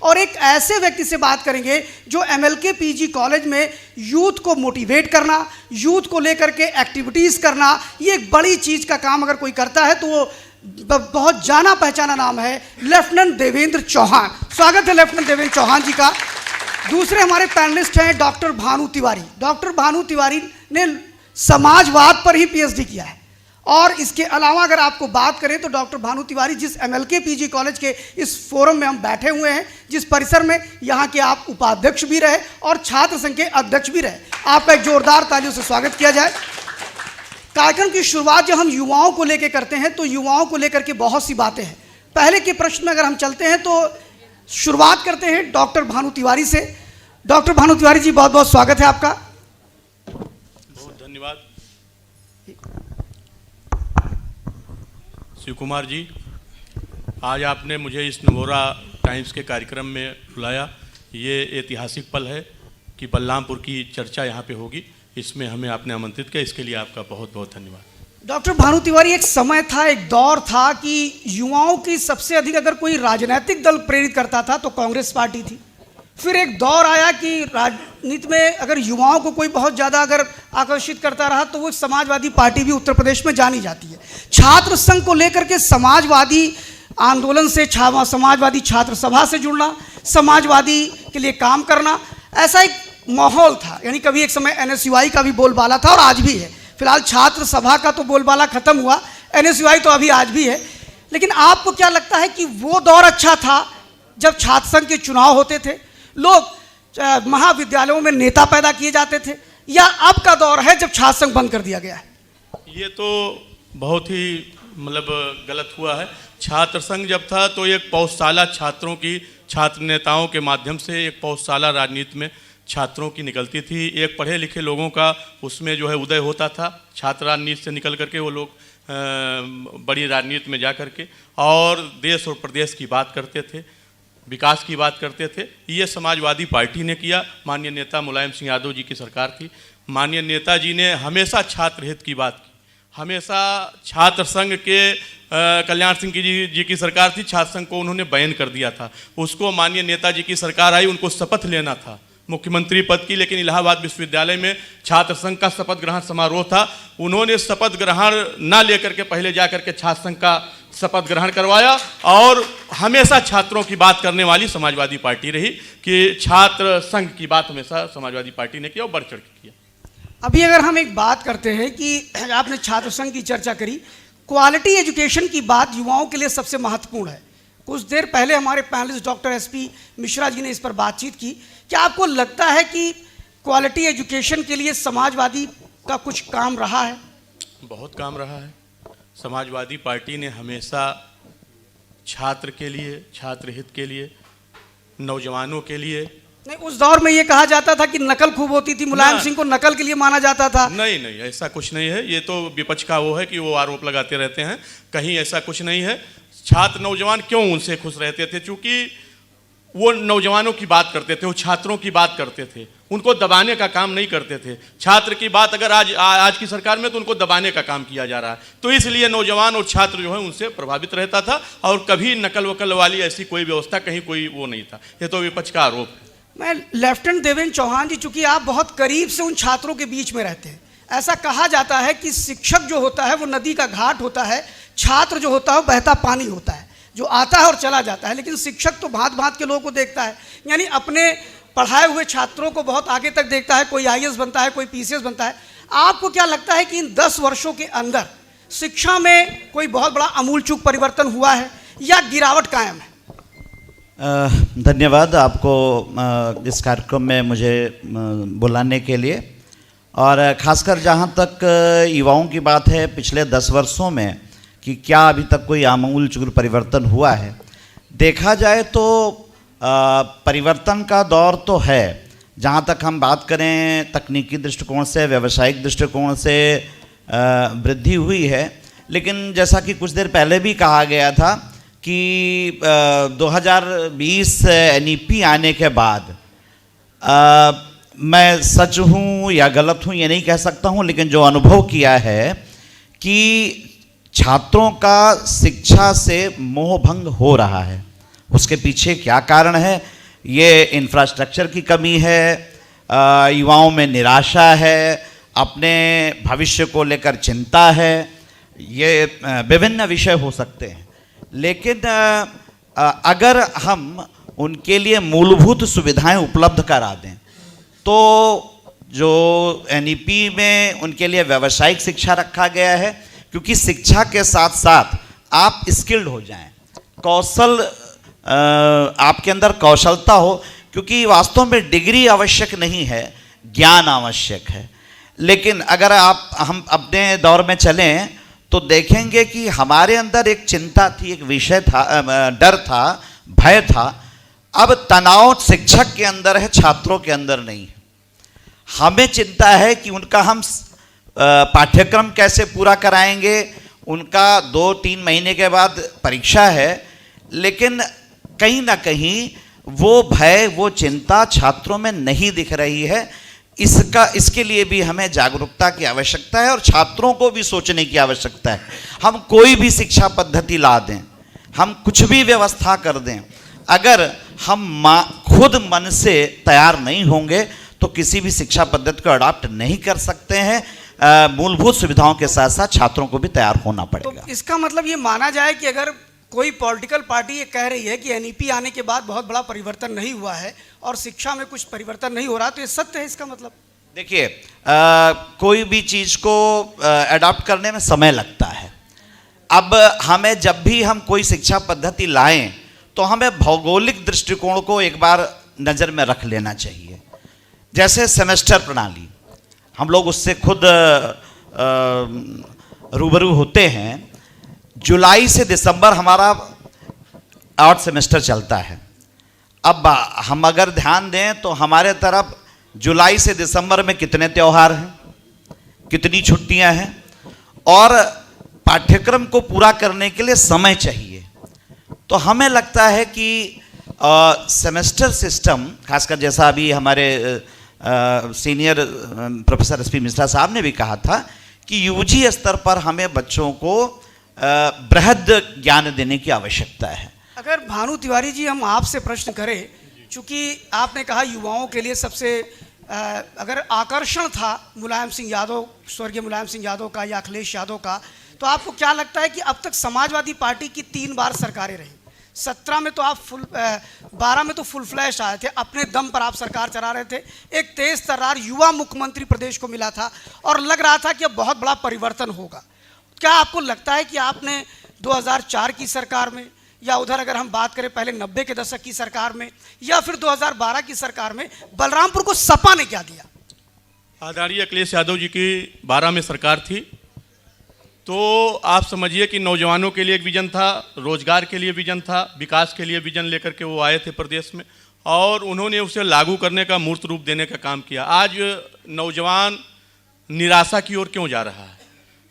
और एक ऐसे व्यक्ति से बात करेंगे जो MLK PG कॉलेज में यूथ को मोटिवेट करना, यूथ को लेकर के एक्टिविटीज़ करना, ये एक बड़ी चीज़ का काम अगर कोई करता है तो वो बहुत जाना पहचाना नाम है लेफ्टिनेंट देवेंद्र चौहान। स्वागत है लेफ्टिनेंट देवेंद्र चौहान जी का। दूसरे हमारे पैनलिस्ट हैं डॉक्टर भानु तिवारी। डॉक्टर भानु तिवारी ने समाजवाद पर ही PhD किया है और इसके अलावा अगर आपको बात करें तो डॉक्टर भानु तिवारी जिस MLK PG कॉलेज के इस फोरम में हम बैठे हुए हैं, जिस परिसर में, यहाँ के आप उपाध्यक्ष भी रहे और छात्र संघ के अध्यक्ष भी रहे, आपका एक जोरदार तालियों से स्वागत किया जाए। कार्यक्रम की शुरुआत जब हम युवाओं को लेकर करते हैं तो युवाओं को लेकर के बहुत सी बातें हैं। पहले के प्रश्न में अगर हम चलते हैं तो शुरुआत करते हैं डॉक्टर भानु तिवारी से। डॉक्टर भानु तिवारी जी, बहुत बहुत स्वागत है आपका। बहुत धन्यवाद शिव कुमार जी, आज आपने मुझे इस नमोरा टाइम्स के कार्यक्रम में बुलाया। ये ऐतिहासिक पल है कि बलरामपुर की चर्चा यहाँ पे होगी, इसमें हमें आपने आमंत्रित किया, इसके लिए आपका बहुत बहुत धन्यवाद। डॉक्टर भानु तिवारी, एक समय था, एक दौर था कि युवाओं की सबसे अधिक अगर कोई राजनीतिक दल प्रेरित करता था तो कांग्रेस पार्टी थी। फिर एक दौर आया कि राजनीति में अगर युवाओं को कोई बहुत ज़्यादा अगर आकर्षित करता रहा तो वो समाजवादी पार्टी भी उत्तर प्रदेश में जानी जाती है। छात्र संघ को लेकर के समाजवादी आंदोलन से, समाजवादी छात्र सभा से जुड़ना, समाजवादी के लिए काम करना, ऐसा एक माहौल था। यानी कभी एक समय NSUI का भी बोलबाला था और आज भी है। फिलहाल छात्र सभा का तो बोलबाला खत्म हुआ, NSUI तो अभी आज भी है। लेकिन आपको क्या लगता है कि वो दौर अच्छा था जब छात्र संघ के चुनाव होते थे, लोग महाविद्यालयों में नेता पैदा किए जाते थे, या अब का दौर है जब छात्र संघ बंद कर दिया गया है? ये तो बहुत ही गलत हुआ है। छात्र संघ जब था तो एक पौधशाला छात्रों की, छात्र नेताओं के माध्यम से एक पौधशाला राजनीति में छात्रों की निकलती थी। एक पढ़े लिखे लोगों का उसमें जो है उदय होता था। छात्र राजनीति से निकल करके वो लोग बड़ी राजनीति में जा करके और देश और प्रदेश की बात करते थे, विकास की बात करते थे। ये समाजवादी पार्टी ने किया। माननीय नेता मुलायम सिंह यादव जी की सरकार थी। माननीय नेताजी ने हमेशा छात्र हित की बात की, हमेशा छात्र संघ के कल्याण सिंह जी की सरकार थी, छात्र संघ को उन्होंने बैन कर दिया था। उसको माननीय नेताजी की सरकार आई, उनको शपथ लेना था मुख्यमंत्री पद की, लेकिन इलाहाबाद विश्वविद्यालय में छात्र संघ का शपथ ग्रहण समारोह था। उन्होंने शपथ ग्रहण ना लेकर के पहले जाकर के छात्र संघ का शपथ ग्रहण करवाया और हमेशा छात्रों की बात करने वाली समाजवादी पार्टी रही कि छात्र संघ की बात हमेशा समाजवादी पार्टी ने किया और बढ़ चढ़ के किया। अभी अगर हम एक बात करते हैं कि आपने छात्र संघ की चर्चा करी, क्वालिटी एजुकेशन की बात युवाओं के लिए सबसे महत्वपूर्ण है। कुछ देर पहले हमारे panelist doctor SP Mishra ji ने इस पर बातचीत की। क्या आपको लगता है कि क्वालिटी एजुकेशन के लिए समाजवादी का कुछ काम रहा है? बहुत काम रहा है। समाजवादी पार्टी ने हमेशा छात्र के लिए, छात्र हित के लिए, नौजवानों के लिए। नहीं, उस दौर में ये कहा जाता था कि नकल खूब होती थी, मुलायम सिंह को नकल के लिए माना जाता था। नहीं नहीं, ऐसा कुछ नहीं है। ये तो विपक्ष का वो है कि वो आरोप लगाते रहते हैं, कहीं ऐसा कुछ नहीं है। छात्र नौजवान क्यों उनसे खुश रहते थे? क्योंकि वो नौजवानों की बात करते थे, वो छात्रों की बात करते थे, उनको दबाने का काम नहीं करते थे। छात्र की बात अगर आज की सरकार में तो उनको दबाने का काम किया जा रहा है। तो इसलिए नौजवान और छात्र जो है उनसे प्रभावित रहता था और कभी नकल वकल वाली ऐसी कोई व्यवस्था कहीं कोई वो नहीं था। ये तो विपक्ष का आरोप है। मैं लेफ्टिनेंट देवेंद्र चौहान जी, चूंकि आप बहुत करीब से उन छात्रों के बीच में रहते हैं, ऐसा कहा जाता है कि शिक्षक जो होता है वो नदी का घाट होता है, छात्र जो होता है वो बहता पानी होता है, जो आता है और चला जाता है। लेकिन शिक्षक तो भांत भांत के लोगों को देखता है, यानी अपने पढ़ाए हुए छात्रों को बहुत आगे तक देखता है। कोई IAS बनता है, कोई PCS बनता है। आपको क्या लगता है कि इन 10 वर्षों के अंदर शिक्षा में कोई बहुत बड़ा आमूलचूल परिवर्तन हुआ है या गिरावट कायम है? धन्यवाद आपको इस कार्यक्रम में मुझे बुलाने के लिए। और ख़ासकर जहाँ तक युवाओं की बात है, पिछले 10 वर्षों में कि क्या अभी तक कोई आमूलचूल परिवर्तन हुआ है, देखा जाए तो परिवर्तन का दौर तो है। जहाँ तक हम बात करें तकनीकी दृष्टिकोण से, व्यावसायिक दृष्टिकोण से वृद्धि हुई है। लेकिन जैसा कि कुछ देर पहले भी कहा गया था कि 2020 NEP आने के बाद, मैं सच हूँ या गलत हूँ ये नहीं कह सकता हूँ, लेकिन जो अनुभव किया है कि छात्रों का शिक्षा से मोह भंग हो रहा है। उसके पीछे क्या कारण है? ये इंफ्रास्ट्रक्चर की कमी है, युवाओं में निराशा है, अपने भविष्य को लेकर चिंता है, ये विभिन्न विषय हो सकते हैं। लेकिन अगर हम उनके लिए मूलभूत सुविधाएं उपलब्ध करा दें तो जो एनईपी में उनके लिए व्यावसायिक शिक्षा रखा गया है, क्योंकि शिक्षा के साथ साथ आप स्किल्ड हो जाएं, कौशल आपके अंदर कौशलता हो, क्योंकि वास्तव में डिग्री आवश्यक नहीं है, ज्ञान आवश्यक है। लेकिन अगर हम अपने दौर में चलें तो देखेंगे कि हमारे अंदर एक चिंता थी, एक विषय था, डर था, भय था। अब तनाव शिक्षक के अंदर है, छात्रों के अंदर नहीं है। हमें चिंता है कि उनका हम पाठ्यक्रम कैसे पूरा कराएंगे। उनका 2-3 महीने के बाद परीक्षा है, लेकिन कहीं ना कहीं वो भय, वो चिंता छात्रों में नहीं दिख रही है। इसके लिए भी हमें जागरूकता की आवश्यकता है और छात्रों को भी सोचने की आवश्यकता है। हम कोई भी शिक्षा पद्धति ला दें, हम कुछ भी व्यवस्था कर दें, अगर हम खुद मन से तैयार नहीं होंगे तो किसी भी शिक्षा पद्धति को अडॉप्ट नहीं कर सकते हैं। मूलभूत सुविधाओं के साथ साथ छात्रों को भी तैयार होना पड़ेगा। तो इसका मतलब ये माना जाए कि अगर कोई पॉलिटिकल पार्टी ये कह रही है कि एनईपी आने के बाद बहुत बड़ा परिवर्तन नहीं हुआ है और शिक्षा में कुछ परिवर्तन नहीं हो रहा, तो ये सत्य है इसका मतलब? देखिए, कोई भी चीज़ को अडॉप्ट करने में समय लगता है। अब हमें जब भी हम कोई शिक्षा पद्धति लाएं तो हमें भौगोलिक दृष्टिकोण को एक बार नज़र में रख लेना चाहिए। जैसे सेमेस्टर प्रणाली, हम लोग उससे खुद रूबरू होते हैं। जुलाई से दिसंबर हमारा 8 सेमेस्टर चलता है। अब हम अगर ध्यान दें तो हमारे तरफ जुलाई से दिसंबर में कितने त्यौहार हैं, कितनी छुट्टियां हैं, और पाठ्यक्रम को पूरा करने के लिए समय चाहिए। तो हमें लगता है कि सेमेस्टर सिस्टम, खासकर जैसा अभी हमारे सीनियर प्रोफेसर एसपी मिश्रा साहब ने भी कहा था कि यूजी स्तर पर हमें बच्चों को बृहद ज्ञान देने की आवश्यकता है। अगर भानु तिवारी जी हम आपसे प्रश्न करें, चूंकि आपने कहा युवाओं के लिए सबसे अगर आकर्षण था मुलायम सिंह यादव, स्वर्गीय मुलायम सिंह यादव का या अखिलेश यादव का, तो आपको क्या लगता है कि अब तक समाजवादी पार्टी की 3 बार सरकारें रही, 17 में तो आप 12 में तो फुल फ्लैश आए थे, अपने दम पर आप सरकार चला रहे थे, एक तेज तर्रार युवा मुख्यमंत्री प्रदेश को मिला था और लग रहा था कि अब बहुत बड़ा परिवर्तन होगा। क्या आपको लगता है कि आपने 2004 की सरकार में, या उधर अगर हम बात करें पहले 90 के दशक की सरकार में, या फिर 2012 की सरकार में, बलरामपुर को सपा ने क्या दिया? आदरणीय अखिलेश यादव जी की 12 में सरकार थी, तो आप समझिए कि नौजवानों के लिए एक विजन था, रोजगार के लिए विजन था, विकास के लिए विजन लेकर के वो आए थे प्रदेश में, और उन्होंने उसे लागू करने का मूर्त रूप देने का काम किया। आज नौजवान निराशा की ओर क्यों जा रहा है?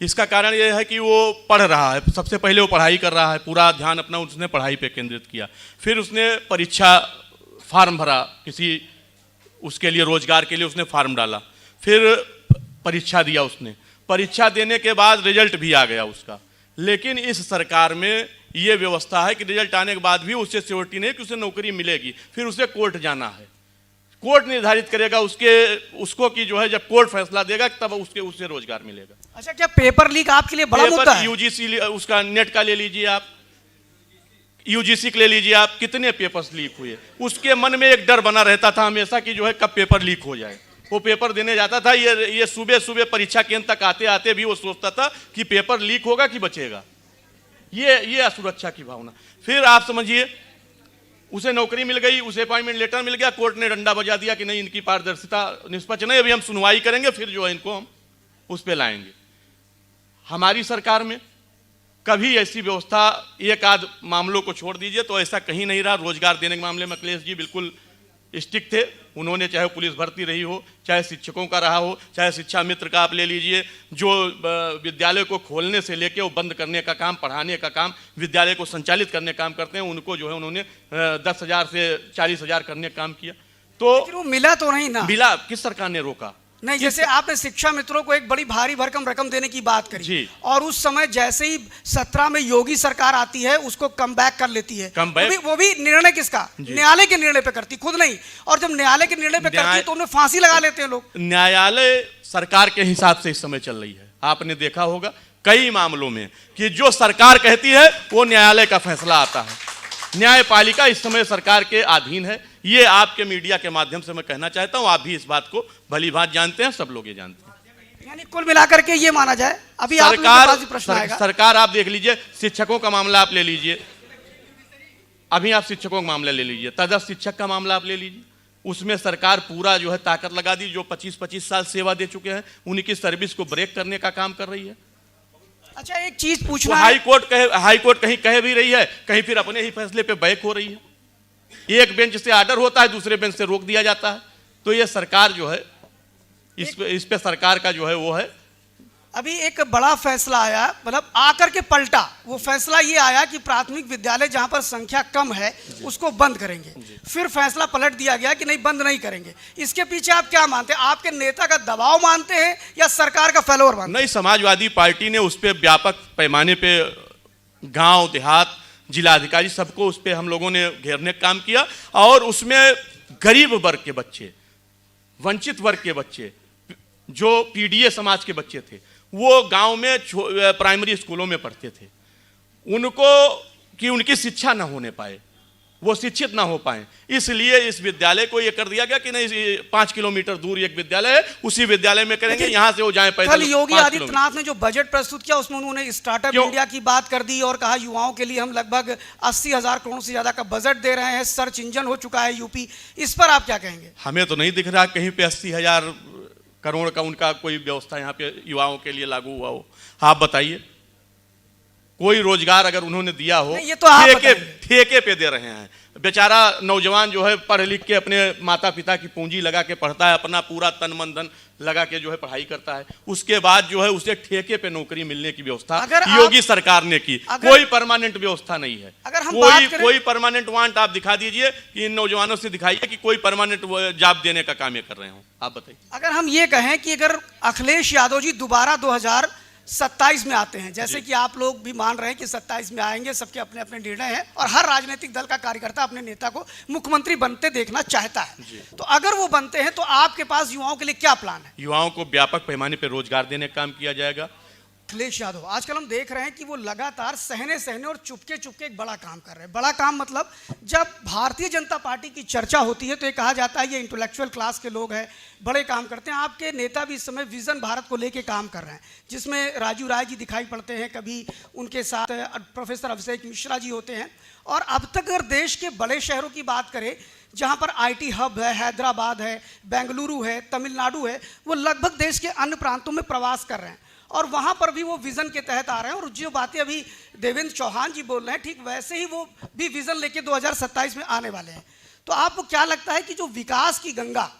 इसका कारण यह है कि वो पढ़ रहा है। सबसे पहले वो पढ़ाई कर रहा है, पूरा ध्यान अपना उसने पढ़ाई पे केंद्रित किया। फिर उसने परीक्षा फार्म भरा, किसी उसके लिए रोजगार के लिए उसने फार्म डाला, फिर परीक्षा दिया उसने, परीक्षा देने के बाद रिजल्ट भी आ गया उसका। लेकिन इस सरकार में ये व्यवस्था है कि रिजल्ट आने के बाद भी उससे सिक्योरिटी नहीं कि उसे नौकरी मिलेगी, फिर उसे कोर्ट जाना है, कोर्ट निर्धारित करेगा उसको कि जो है जब कोर्ट फैसला देगा तब उससे रोजगार मिलेगा। अच्छा, क्या पेपर लीक आपके लिए बड़ा मुद्दा है? यूजीसी उसका नेट का ले लीजिए आप, यूजीसी के ले लीजिए आप, कितने पेपर्स लीक हुए, उसके मन में एक डर बना रहता था हमेशा कि जो है कब पेपर लीक हो जाए। वो पेपर देने जाता था, ये सुबह सुबह परीक्षा केंद्र तक आते आते भी वो सोचता था कि पेपर लीक होगा कि बचेगा, ये असुरक्षा की भावना। फिर आप समझिए उसे नौकरी मिल गई, उसे अपॉइंटमेंट लेटर मिल गया, कोर्ट ने डंडा बजा दिया कि नहीं इनकी पारदर्शिता निष्पक्ष नहीं, अभी हम सुनवाई करेंगे, फिर जो है इनको हम उस पर लाएंगे। हमारी सरकार में कभी ऐसी व्यवस्था, एक आध मामलों को छोड़ दीजिए तो ऐसा कहीं नहीं रहा। रोजगार देने के मामले में अखिलेश जी बिल्कुल स्टिक थे। उन्होंने चाहे पुलिस भर्ती रही हो, चाहे शिक्षकों का रहा हो, चाहे शिक्षा मित्र का आप ले लीजिए, जो विद्यालय को खोलने से लेके वो बंद करने का काम, पढ़ाने का काम, विद्यालय को संचालित करने का काम करते हैं, उनको जो है उन्होंने 10,000 से 40,000 करने का काम किया। तो वो मिला तो नहीं ना? मिला, किस सरकार ने रोका? नहीं, जैसे आपने शिक्षा मित्रों को एक बड़ी भारी भरकम रकम देने की बात करी जी। और उस समय जैसे ही 17 में योगी सरकार आती है उसको कम बैक कर लेती है। वो भी निर्णय किसका? न्यायालय के निर्णय पे करती, खुद नहीं। और जब न्यायालय के निर्णय पे करती है तो उन्हें फांसी लगा लेते हैं लोग। न्यायालय सरकार के हिसाब से इस समय चल रही है। आपने देखा होगा कई मामलों में कि जो सरकार कहती है वो न्यायालय का फैसला आता है। न्यायपालिका इस समय सरकार के अधीन है। ये आपके मीडिया के माध्यम से मैं कहना चाहता हूं, आप भी इस बात को भली भांति जानते हैं, सब लोग ये जानते हैं। यानी कुल मिलाकर के ये माना जाए अभी सरकार आप देख लीजिए, शिक्षकों का मामला आप ले लीजिए, अभी आप शिक्षकों का मामला ले लीजिए, तदस्थ शिक्षक का मामला आप ले लीजिए, उसमें सरकार पूरा जो है ताकत लगा दी। जो 25-25 साल सेवा दे चुके हैं उनकी सर्विस को ब्रेक करने का काम कर रही है। अच्छा, एक चीज पूछना, हाई कोर्ट कहीं कह भी रही है, कहीं फिर अपने ही फैसले पे बैक हो रही है। एक बेंच से आर्डर होता है, दूसरे बेंच से रोक दिया जाता है। तो ये सरकार जो है इस पे सरकार का जो है वो है। अभी एक बड़ा फैसला आया, मतलब आकर के पलटा। वो फैसला ये आया कि प्राथमिक विद्यालय जहां पर संख्या कम है उसको बंद करेंगे। फिर फैसला पलट दिया गया कि नहीं, बंद नहीं करेंगे। इसके पीछे आप क्या मानते हैं? आपके नेता का दबाव मानते हैं या सरकार का फेलोर मानते हैं? नहीं, समाजवादी पार्टी ने उस पर व्यापक पैमाने पे गांव देहात जिलाधिकारी सबको उस पर हम लोगों ने घेरने का काम किया। और उसमें गरीब वर्ग के बच्चे, वंचित वर्ग के बच्चे, जो पीडीए समाज के बच्चे थे, वो गांव में प्राइमरी स्कूलों में पढ़ते थे, उनको कि उनकी शिक्षा ना होने पाए, वो शिक्षित ना हो पाए, इसलिए इस विद्यालय को ये कर दिया गया कि नहीं, 5 किलोमीटर दूर एक विद्यालय है, उसी विद्यालय में करेंगे, यहाँ से वो जाए पैदल। कल योगी आदित्यनाथ ने जो बजट प्रस्तुत किया उसमें उन्होंने स्टार्टअप इंडिया की बात कर दी और कहा युवाओं के लिए हम लगभग 80,000 करोड़ से ज्यादा का बजट दे रहे हैं, सर्च इंजन हो चुका है यूपी। इस पर आप क्या कहेंगे? हमें तो नहीं दिख रहा कहीं पे 80,000 करोड़ का उनका कोई व्यवस्था यहाँ पे युवाओं के लिए लागू हुआ हो। आप बताइए, कोई रोजगार अगर उन्होंने दिया हो? ये तो आप ठेके पे दे रहे हैं। बेचारा नौजवान जो है पढ़ लिख के अपने माता पिता की पूंजी लगा के पढ़ता है, अपना पूरा तन मन धन लगा के जो है पढ़ाई करता है, उसके बाद जो है उसे ठेके पे नौकरी मिलने की व्यवस्था योगी सरकार ने की। कोई परमानेंट व्यवस्था नहीं है। कोई परमानेंट वांट आप दिखा दीजिए कि इन नौजवानों से दिखाइए कि कोई परमानेंट जॉब देने का काम ये कर रहे हो। आप बताइए, अगर हम ये कहें कि अगर अखिलेश यादव जी दोबारा 2027 में आते हैं, जैसे कि आप लोग भी मान रहे हैं कि 27 में आएंगे, सबके अपने अपने निर्णय हैं और हर राजनीतिक दल का कार्यकर्ता अपने नेता को मुख्यमंत्री बनते देखना चाहता है, तो अगर वो बनते हैं तो आपके पास युवाओं के लिए क्या प्लान है? युवाओं को व्यापक पैमाने पर रोजगार देने का काम किया जाएगा। अखिलेश यादव आजकल हम देख रहे हैं कि वो लगातार सहने और चुपके एक बड़ा काम कर रहे हैं। बड़ा काम मतलब जब भारतीय जनता पार्टी की चर्चा होती है तो ये कहा जाता है ये इंटेलेक्चुअल क्लास के लोग हैं, बड़े काम करते हैं। आपके नेता भी इस समय विजन भारत को लेके काम कर रहे हैं, जिसमें राजू राय जी दिखाई पड़ते हैं, कभी उनके साथ प्रोफेसर अभिषेक मिश्रा जी होते हैं। और अब तक अगर देश के बड़े शहरों की बात करें जहाँ पर IT हब है, हैदराबाद है, बेंगलुरु है, तमिलनाडु है, वो लगभग देश के अन्य प्रांतों में प्रवास कर रहे हैं और वहाँ पर भी वो विज़न के तहत आ रहे हैं। और जो बातें अभी देवेंद्र चौहान जी बोल रहे हैं, ठीक वैसे ही वो भी विज़न लेके 2027 में आने वाले हैं। तो आपको क्या लगता है कि जो विकास की गंगा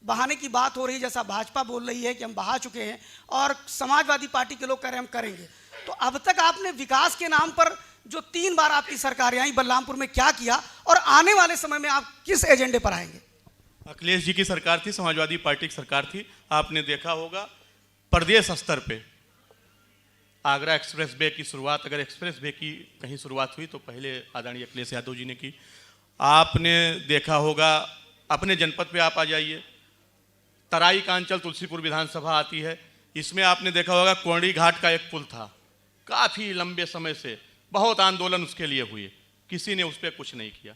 बहाने की बात हो रही है, जैसा भाजपा बोल रही है कि हम बहा चुके हैं और समाजवादी पार्टी के लोग कह रहे हैं हम करेंगे, तो अब तक आपने विकास के नाम पर जो 3 बार आपकी सरकार आई बलरामपुर में क्या किया और आने वाले समय में आप किस एजेंडे पर आएंगे? अखिलेश जी की सरकार थी, समाजवादी पार्टी की सरकार थी। आपने देखा होगा प्रदेश स्तर पे आगरा एक्सप्रेस वे की शुरुआत, अगर एक्सप्रेस वे की कहीं शुरुआत हुई तो पहले आदरणीय अखिलेश यादव जी ने की। आपने देखा होगा अपने जनपद पे आप आ जाइए, तराई का अंचल तुलसीपुर विधानसभा आती है, इसमें आपने देखा होगा कोंडी घाट का एक पुल था, काफ़ी लंबे समय से बहुत आंदोलन उसके लिए हुए, किसी ने उस पर कुछ नहीं किया।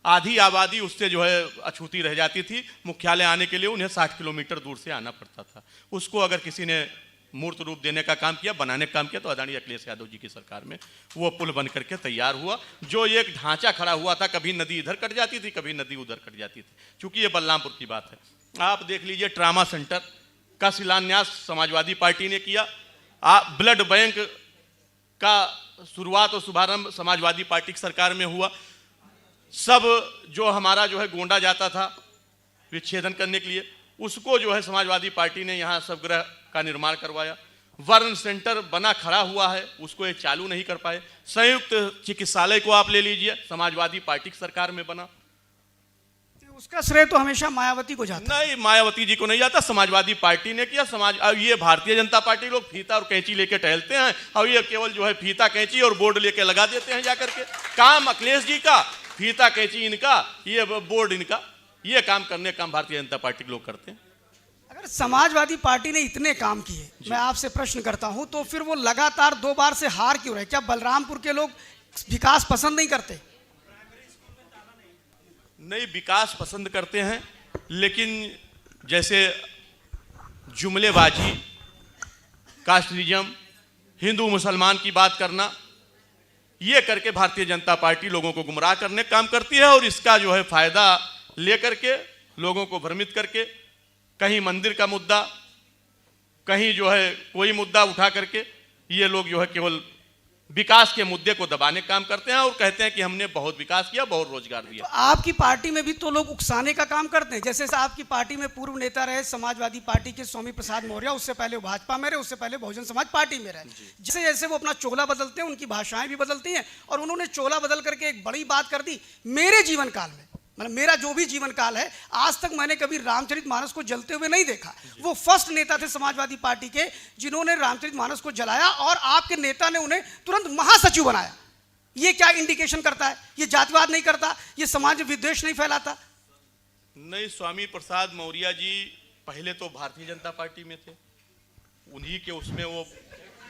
आधी आबादी उससे जो है अछूती रह जाती थी, मुख्यालय आने के लिए उन्हें 60 किलोमीटर दूर से आना पड़ता था। उसको अगर किसी ने मूर्त रूप देने का काम किया, बनाने का काम किया, तो आदरणीय अखिलेश यादव जी की सरकार में वो पुल बन करके तैयार हुआ। जो एक ढांचा खड़ा हुआ था, कभी नदी इधर कट जाती थी, कभी नदी उधर कट जाती थी। चूंकि ये बलरामपुर की बात है, आप देख लीजिए ट्रामा सेंटर का शिलान्यास समाजवादी पार्टी ने किया। ब्लड बैंक का शुरुआत और शुभारंभ समाजवादी पार्टी की सरकार में हुआ। सब जो हमारा जो है गोंडा जाता था विच्छेदन करने के लिए, उसको जो है समाजवादी पार्टी ने यहाँ सबगृह का निर्माण करवाया। वर्ण सेंटर बना खड़ा हुआ है, उसको ये चालू नहीं कर पाए। संयुक्त चिकित्सालय को आप ले लीजिए, समाजवादी पार्टी की सरकार में बना। उसका श्रेय तो हमेशा मायावती को जाता है। नहीं, मायावती जी को नहीं जाता, समाजवादी पार्टी ने किया। अब ये भारतीय जनता पार्टी लोग फीता और कैंची लेके टहलते हैं, और ये केवल जो है फीता कैंची और बोर्ड लेके लगा देते हैं जाकर के। काम अखिलेश जी का, फीता कैंची इनका, ये बोर्ड इनका, ये काम करने काम भारतीय जनता पार्टी के लोग करते हैं। अगर समाजवादी पार्टी ने इतने काम किए, मैं आपसे प्रश्न करता हूं, तो फिर वो लगातार 2 बार से हार क्यों रहे? क्या बलरामपुर के लोग विकास पसंद नहीं करते? नहीं, विकास पसंद करते हैं, लेकिन जैसे जुमलेबाजी, कास्टिज्म, हिंदू मुसलमान की बात करना, ये करके भारतीय जनता पार्टी लोगों को गुमराह करने का काम करती है, और इसका जो है फायदा लेकर के लोगों को भ्रमित करके कहीं मंदिर का मुद्दा, कहीं जो है कोई मुद्दा उठा करके ये लोग जो है केवल विकास के मुद्दे को दबाने का काम करते हैं और कहते हैं कि हमने बहुत विकास किया, बहुत रोजगार दिया। तो आपकी पार्टी में भी तो लोग उकसाने का काम करते हैं। जैसे आपकी पार्टी में पूर्व नेता रहे समाजवादी पार्टी के स्वामी प्रसाद मौर्य, उससे पहले वो भाजपा में रहे, उससे पहले बहुजन समाज पार्टी में रहे। जैसे जैसे वो अपना चोला बदलते हैं, उनकी भाषाएं भी बदलती हैं, और उन्होंने चोला बदल करके एक बड़ी बात कर दी। मेरे जीवन काल में, मतलब मेरा जो भी जीवन काल है, आज तक मैंने कभी रामचरितमानस को जलते हुए नहीं देखा। वो फर्स्ट नेता थे समाजवादी पार्टी के जिन्होंने रामचरितमानस को जलाया, और आपके नेता ने उन्हें तुरंत महासचिव बनाया। ये क्या इंडिकेशन करता है? ये जातिवाद नहीं करता? ये समाज में विद्वेष नहीं फैलाता? नहीं, स्वामी प्रसाद मौर्य जी पहले तो भारतीय जनता पार्टी में थे, उन्हीं के उसमें वो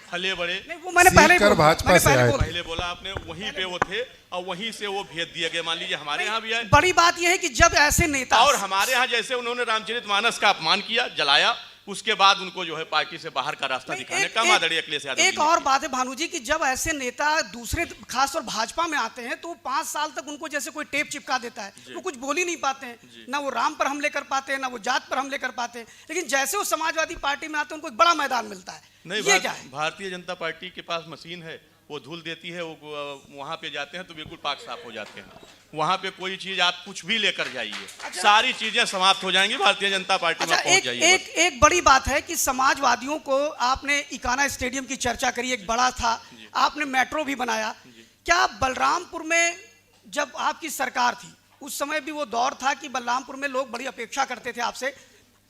फले बड़े। नहीं, वो मैंने पहले भाजपा से आए। पहले बोला आपने, वहीं पे वो थे और वहीं से वो भेज दिया गया। मान लीजिए हमारे यहाँ भी आए। बड़ी बात यह है कि जब ऐसे नेता, और हमारे यहाँ जैसे उन्होंने रामचरितमानस का अपमान किया, जलाया, उसके बाद उनको जो है पार्टी से बाहर का रास्ता दिखाने का आदरणीय अखिलेश यादव। एक और बात है भानु जी कि जब ऐसे नेता दूसरे खासतौर भाजपा में आते हैं, तो 5 साल तक उनको जैसे कोई टेप चिपका देता है, वो कुछ बोल ही नहीं पाते हैं, ना वो राम पर हमले कर पाते हैं, ना वो जात पर हमले कर पाते हैं। लेकिन जैसे वो समाजवादी पार्टी में आते हैं, उनको एक बड़ा मैदान मिलता है। नहीं, ये क्या है? भारतीय जनता पार्टी के पास मशीन है, वो धूल देती है, वो वहाँ पे जाते हैं तो बिल्कुल पाक साफ हो जाते हैं। वहाँ पे कोई चीज आप कुछ भी लेकर जाइए, सारी चीजें समाप्त हो जाएंगी। भारतीय जनता पार्टी में पहुंच जाइए। एक बड़ी बात है कि समाजवादियों को आपने इकाना स्टेडियम की चर्चा करी, एक बड़ा था, आपने मेट्रो भी बनाया। क्या बलरामपुर में जब आपकी सरकार थी, उस समय भी वो दौर था कि बलरामपुर में लोग बड़ी अपेक्षा करते थे आपसे?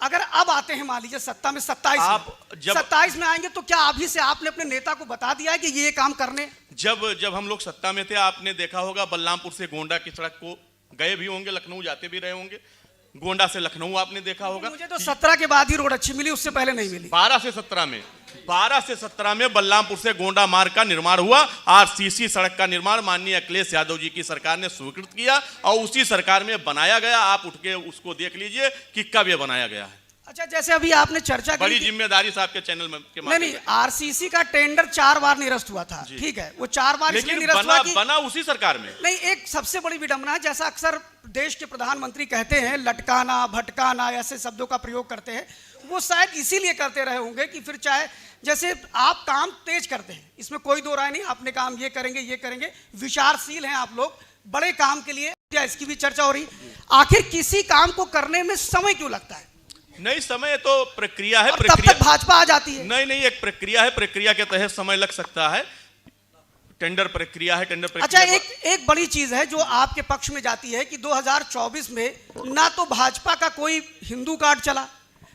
अगर अब आते हैं मान लीजिए सत्ता में, 27 में आएंगे, तो क्या अभी से आपने अपने नेता को बता दिया है कि ये काम करने? जब हम लोग सत्ता में थे, आपने देखा होगा बलरामपुर से गोंडा की सड़क को गए भी होंगे, लखनऊ जाते भी रहे होंगे, गोंडा से लखनऊ आपने देखा होगा। मुझे तो 17 के बाद ही रोड अच्छी मिली, उससे पहले नहीं मिली। 12 से 17 में बलरामपुर से गोंडा मार्ग का निर्माण हुआ। आरसीसी सड़क का निर्माण माननीय अखिलेश यादव जी की सरकार ने स्वीकृत किया और उसी सरकार में बनाया गया। आप उठ के उसको देख लीजिए कि कब ये बनाया गया है। अच्छा, जैसे अभी आपने चर्चा बड़ी की, जिम्मेदारी से आपके चैनल में के नहीं, आरसीसी का टेंडर 4 बार निरस्त हुआ था, ठीक है, वो 4 बार इसलिए लेकिन निरस्त हुआ कि बना उसी सरकार में। नहीं, एक सबसे बड़ी विडंबना है, जैसा अक्सर देश के प्रधानमंत्री कहते हैं, लटकाना, भटकाना, ऐसे शब्दों का प्रयोग करते हैं। वो शायद इसीलिए करते रहे होंगे कि फिर चाहे जैसे आप काम तेज करते हैं, इसमें कोई दो राय नहीं, आपने काम ये करेंगे, विचारशील हैं आप लोग, बड़े काम के लिए इसकी भी चर्चा हो रही। आखिर किसी काम को करने में समय क्यों लगता है? नहीं, समय तो प्रक्रिया है, तब तक भाजपा आ जाती है। नहीं, एक प्रक्रिया है, प्रक्रिया के तहत समय लग सकता है। टेंडर प्रक्रिया है, टेंडर प्रक्रिया। अच्छा, एक बड़ी चीज है जो आपके पक्ष में जाती है कि 2024 में ना तो भाजपा का कोई हिंदू कार्ड चला,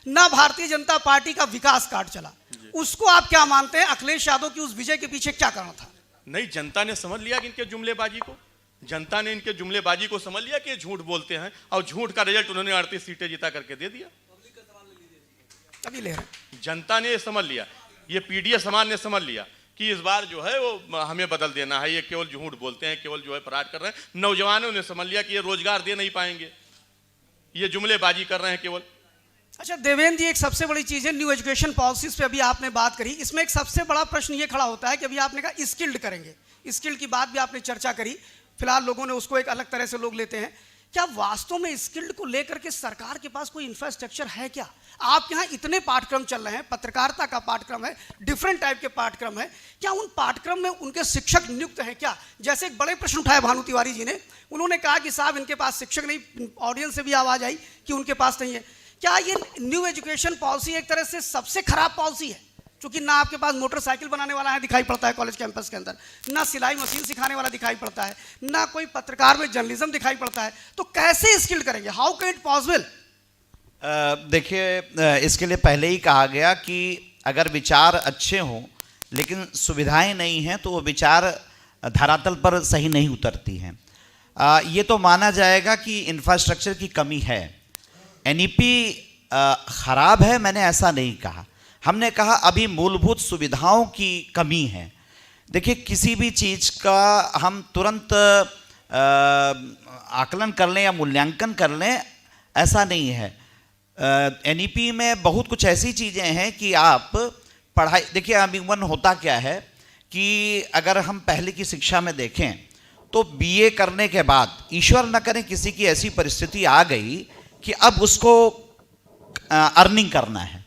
ना भारतीय जनता पार्टी का विकास कार्ड चला। उसको आप क्या मानते हैं? अखिलेश यादव की उस विजय के पीछे क्या कारण था? नहीं, जनता ने समझ लिया कि इनके जुमलेबाजी को, जनता ने इनके जुमलेबाजी को समझ लिया कि झूठ बोलते हैं, और झूठ का रिजल्ट उन्होंने 38 सीटें जिता करके दे दिया। अभी ले रहे जनता ने समझ लिया, ये पीडीएस समाज ने समझ लिया कि इस बार जो है वो हमें बदल देना है, ये केवल झूठ बोलते हैं, केवल जो है फराड कर रहे हैं। नौजवानों ने समझ लिया कि ये रोजगार दे नहीं पाएंगे, ये जुमलेबाजी कर रहे हैं केवल। अच्छा देवेंद्र जी, एक सबसे बड़ी चीज है न्यू एजुकेशन पॉलिसीज पे अभी आपने बात करी। इसमें एक सबसे बड़ा प्रश्न ये खड़ा होता है कि अभी आपने कहा स्किल्ड करेंगे, स्किल्ड की बात भी आपने चर्चा करी, फिलहाल लोगों ने उसको एक अलग तरह से लोग लेते हैं। क्या वास्तव में स्किल्ड को लेकर के सरकार के पास कोई इंफ्रास्ट्रक्चर है क्या? आपके यहाँ इतने पाठ्यक्रम चल रहे हैं, पत्रकारिता का पाठ्यक्रम है, डिफरेंट टाइप के पाठ्यक्रम है, क्या उन पाठ्यक्रम में उनके शिक्षक नियुक्त हैं क्या? जैसे एक बड़े प्रश्न उठाए भानु तिवारी जी ने, उन्होंने कहा कि साहब इनके पास शिक्षक नहीं, ऑडियंस से भी आवाज आई कि उनके पास नहीं है। क्या ये न्यू एजुकेशन पॉलिसी एक तरह से सबसे खराब पॉलिसी है? क्योंकि ना आपके पास मोटरसाइकिल बनाने वाला है दिखाई पड़ता है कॉलेज कैंपस के अंदर, ना सिलाई मशीन सिखाने वाला दिखाई पड़ता है, ना कोई पत्रकार में जर्नलिज्म दिखाई पड़ता है, तो कैसे स्किल्ड करेंगे? How can it possible? देखिए, इसके लिए पहले ही कहा गया कि अगर विचार अच्छे हों लेकिन सुविधाएं नहीं हैं तो वो विचार धरातल पर सही नहीं उतरती हैं। ये तो माना जाएगा कि इंफ्रास्ट्रक्चर की कमी है। एनईपी ख़राब है, मैंने ऐसा नहीं कहा। हमने कहा अभी मूलभूत सुविधाओं की कमी है। देखिए, किसी भी चीज़ का हम तुरंत आकलन कर लें या मूल्यांकन कर लें, ऐसा नहीं है। एनईपी में बहुत कुछ ऐसी चीज़ें हैं कि आप पढ़ाई, देखिए अमूमन होता क्या है कि अगर हम पहले की शिक्षा में देखें तो बीए करने के बाद, ईश्वर न करें किसी की ऐसी परिस्थिति आ गई कि अब उसको अर्निंग करना है,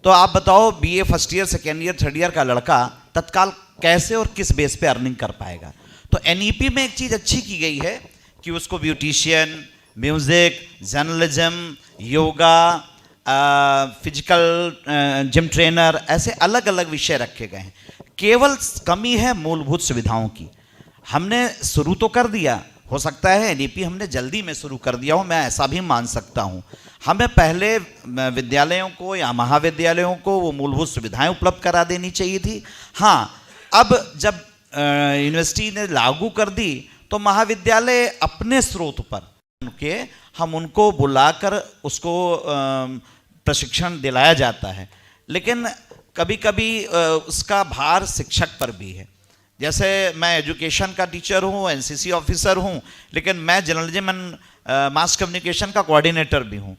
तो आप बताओ BA first year, second year, third year का लड़का तत्काल कैसे और किस बेस पे अर्निंग कर पाएगा? तो एनईपी में एक चीज़ अच्छी की गई है कि उसको beautician, music, journalism, yoga, physical gym trainer, ऐसे अलग अलग विषय रखे गए हैं। केवल कमी है मूलभूत सुविधाओं की। हमने शुरू तो कर दिया, हो सकता है एनईपी हमने जल्दी में शुरू कर दिया हो, मैं ऐसा भी मान सकता हूँ। हमें पहले विद्यालयों को या महाविद्यालयों को वो मूलभूत सुविधाएं उपलब्ध करा देनी चाहिए थी। हाँ, अब जब यूनिवर्सिटी ने लागू कर दी तो महाविद्यालय अपने स्रोत पर हम उनको बुलाकर उसको प्रशिक्षण दिलाया जाता है, लेकिन कभी कभी उसका भार शिक्षक पर भी है। जैसे मैं एजुकेशन का टीचर हूँ, एनसीसी ऑफिसर हूँ, लेकिन मैं जर्नलिज्म एंड मास कम्युनिकेशन का कोऑर्डिनेटर भी हूँ,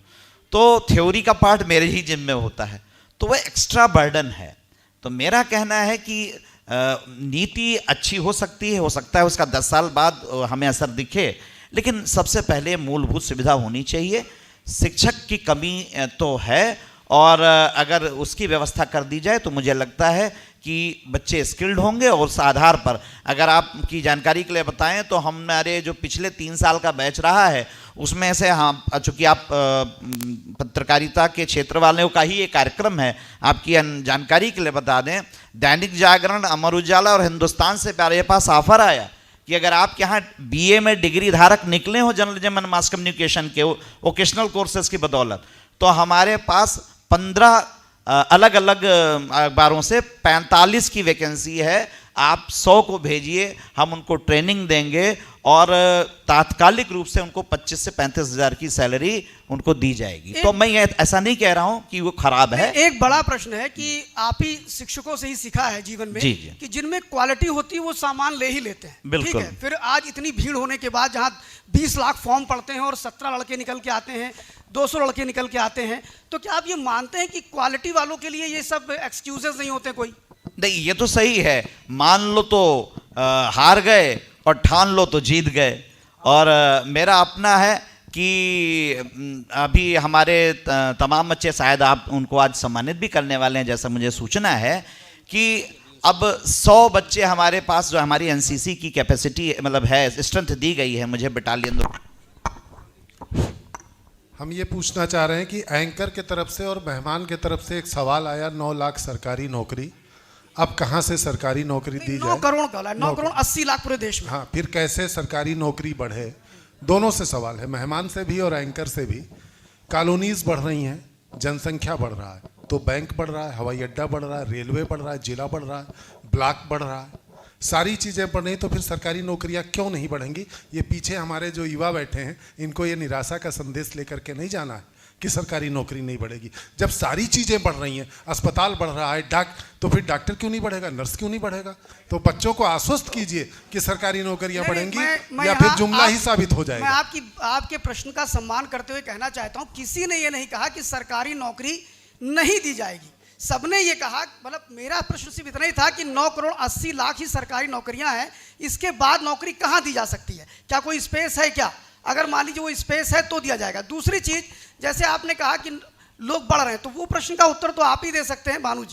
तो थ्योरी का पार्ट मेरे ही जिम्मे होता है, तो वह एक्स्ट्रा बर्डन है। तो मेरा कहना है कि नीति अच्छी हो सकती है, हो सकता है उसका 10 साल बाद हमें असर दिखे, लेकिन सबसे पहले मूलभूत सुविधा होनी चाहिए। शिक्षक की कमी तो है, और अगर उसकी व्यवस्था कर दी जाए तो मुझे लगता है कि बच्चे स्किल्ड होंगे। और उस आधार पर अगर आपकी जानकारी के लिए बताएं तो हमारे जो पिछले 3 साल का बैच रहा है उसमें से, हाँ, चूँकि आप पत्रकारिता के क्षेत्र वालों का ही ये कार्यक्रम है, आपकी जानकारी के लिए बता दें, दैनिक जागरण, अमर उजाला और हिंदुस्तान से मेरे पास ऑफर आया कि अगर आपके यहाँ बीए में डिग्री धारक निकले हो जर्नलिज्म एंड मास कम्युनिकेशन के वोकेशनल कोर्सेज की बदौलत, तो हमारे पास 15 अलग अलग अखबारों से 45 की वैकेंसी है। आप 100 को भेजिए, हम उनको ट्रेनिंग देंगे और तात्कालिक रूप से उनको 25 से 35 हज़ार की सैलरी उनको दी जाएगी। तो मैं ये ऐसा नहीं कह रहा हूं कि वो खराब है। एक बड़ा प्रश्न है कि आप ही शिक्षकों से ही सीखा है जीवन में, जी। कि जिनमें क्वालिटी होती है वो सामान ले ही लेते हैं। बिल्कुल। ठीक है, फिर आज इतनी भीड़ होने के बाद जहां 20 लाख फॉर्म पड़ते हैं और 17 लड़के निकल के आते हैं, 200 लड़के निकल के आते हैं, तो क्या आप ये मानते हैं कि क्वालिटी वालों के लिए ये सब एक्सक्यूजेस नहीं होते? कोई नहीं, ये तो सही है, मान लो तो हार गए और ठान लो तो जीत गए। और मेरा अपना है कि अभी हमारे तमाम बच्चे, शायद आप उनको आज सम्मानित भी करने वाले हैं, जैसा मुझे सूचना है कि अब 100 बच्चे हमारे पास, जो हमारी एनसीसी की कैपेसिटी मतलब है, स्ट्रेंथ दी गई है मुझे बटालियन। हम ये पूछना चाह रहे हैं कि एंकर के तरफ से और मेहमान के तरफ से एक सवाल आया, 9 लाख सरकारी नौकरी, अब कहाँ से सरकारी नौकरी दी जाए? 9 करोड़ का 9 करोड़ 80 लाख पूरे देश में। हाँ, फिर कैसे सरकारी नौकरी बढ़े? दोनों से सवाल है, मेहमान से भी और एंकर से भी। कॉलोनीज बढ़ रही हैं, जनसंख्या बढ़ रहा है, तो बैंक बढ़ रहा है, हवाई अड्डा बढ़ रहा है, रेलवे बढ़ रहा है, जिला बढ़ रहा है, ब्लॉक बढ़ रहा है, सारी चीज़ें बढ़ रही, तो फिर सरकारी नौकरियां क्यों नहीं बढ़ेंगी? ये पीछे हमारे जो युवा बैठे हैं, इनको ये निराशा का संदेश लेकर के नहीं जाना है कि सरकारी नौकरी नहीं बढ़ेगी। जब सारी चीज़ें बढ़ रही हैं, अस्पताल बढ़ रहा है, तो फिर डॉक्टर क्यों नहीं बढ़ेगा, नर्स क्यों नहीं बढ़ेगा? तो बच्चों को आश्वस्त कीजिए कि सरकारी नौकरियां बढ़ेंगी, या फिर जुमला ही साबित हो जाएगा। मैं आपके प्रश्न का सम्मान करते हुए कहना चाहता हूं, किसी ने ये नहीं कहा कि सरकारी नौकरी नहीं दी जाएगी। सबने ये कहा, मतलब मेरा प्रश्न सिर्फ इतना ही था कि 9 करोड़ 80 लाख ही सरकारी नौकरियां हैं, इसके बाद नौकरी कहां दी जा सकती है? क्या कोई स्पेस है क्या? अगर मान लीजिए वो स्पेस है तो दिया जाएगा। दूसरी चीज, जैसे आपने कहा कि लोग बढ़ रहे हैं, तो वो प्रश्न का उत्तर तो आप ही दे सकते हैं। भानु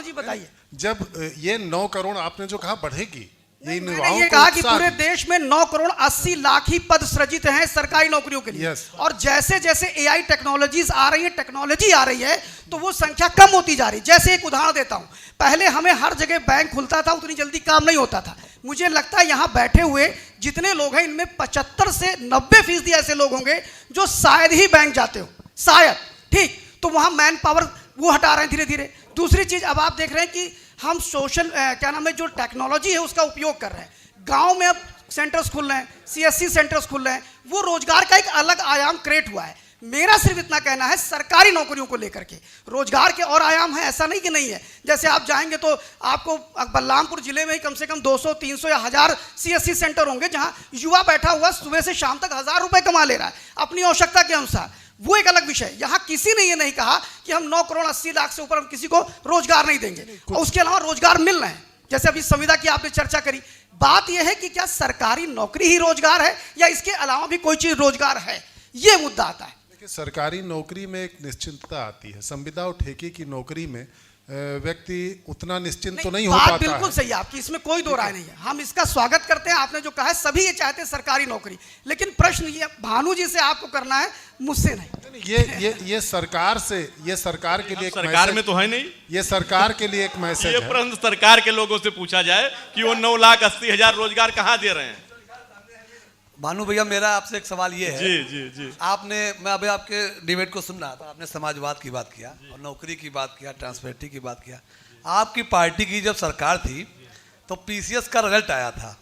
जी बताइए। जब ये 9 करोड़ आपने जो कहा बढ़ेगी, यही मैंने युवाओं ये को कहा कि उत्साह पूरे देश में 9 करोड़ 80 लाख ही पद सृजित हैं सरकारी नौकरियों के लिए। Yes. और जैसे जैसे एआई टेक्नोलॉजीज आ रही है, टेक्नोलॉजी आ रही है, तो वो संख्या कम होती जा रही है। जैसे एक उदाहरण देता हूं, पहले हमें हर जगह बैंक खुलता था, उतनी जल्दी काम नहीं होता था। मुझे लगता है यहाँ बैठे हुए जितने लोग हैं, इनमें 75 से 90% ऐसे लोग होंगे जो शायद ही बैंक जाते हो, शायद। ठीक, तो वहाँ मैन पावर वो हटा रहे हैं धीरे धीरे। दूसरी चीज, अब आप देख रहे हैं कि हम सोशल क्या नाम है, जो टेक्नोलॉजी है उसका उपयोग कर रहे हैं। गांव में अब सेंटर्स खुल रहे हैं, सीएससी सेंटर्स खुल रहे हैं, वो रोजगार का एक अलग आयाम क्रिएट हुआ है। मेरा सिर्फ इतना कहना है, सरकारी नौकरियों को लेकर के रोजगार के और आयाम है, ऐसा नहीं कि नहीं है। जैसे आप जाएंगे तो आपको बलरामपुर जिले में ही कम से कम 200, 300 या 1000 सीएससी सेंटर होंगे, जहां युवा बैठा हुआ सुबह से शाम तक 1000 रुपए कमा ले रहा है अपनी आवश्यकता के अनुसार। वो एक अलग विषय। यहाँ किसी ने ये नहीं कहा कि हम 9 करोड़ 80 लाख से ऊपर हम किसी को रोजगार नहीं देंगे, और उसके अलावा रोजगार मिल रहे हैं। जैसे अभी संविदा की आपने चर्चा करी, बात यह है कि क्या सरकारी नौकरी ही रोजगार है या इसके अलावा भी कोई चीज रोजगार है, ये मुद्दा आता है। देखिए, सरकारी नौकरी में एक निश्चिंतता आती है। संविदा और ठेके की नौकरी में व्यक्ति उतना निश्चिंत तो नहीं हो बात पाता बिल्कुल है। सही है आपकी, इसमें कोई दो राय नहीं है। हम इसका स्वागत करते हैं, आपने जो कहा है, सभी ये चाहते हैं सरकारी नौकरी। लेकिन प्रश्न ये भानु जी से आपको करना है, मुझसे नहीं। ये सरकार से, ये सरकार के लिए एक सरकार मैसेज, में तो है नहीं। ये सरकार के लिए एक मैसेज ये है। प्रश्न सरकार के लोगों से पूछा जाए कि वो 9,80,000 रोजगार कहाँ दे रहे हैं। भानु भैया, मेरा आपसे एक सवाल ये है। जी जी जी। आपने, मैं अभी आपके डिबेट को सुन रहा था, आपने समाजवाद की बात किया और नौकरी की बात किया, ट्रांसपेरेंसी की बात किया। आपकी पार्टी की जब सरकार थी तो पीसीएस का रिजल्ट आया था,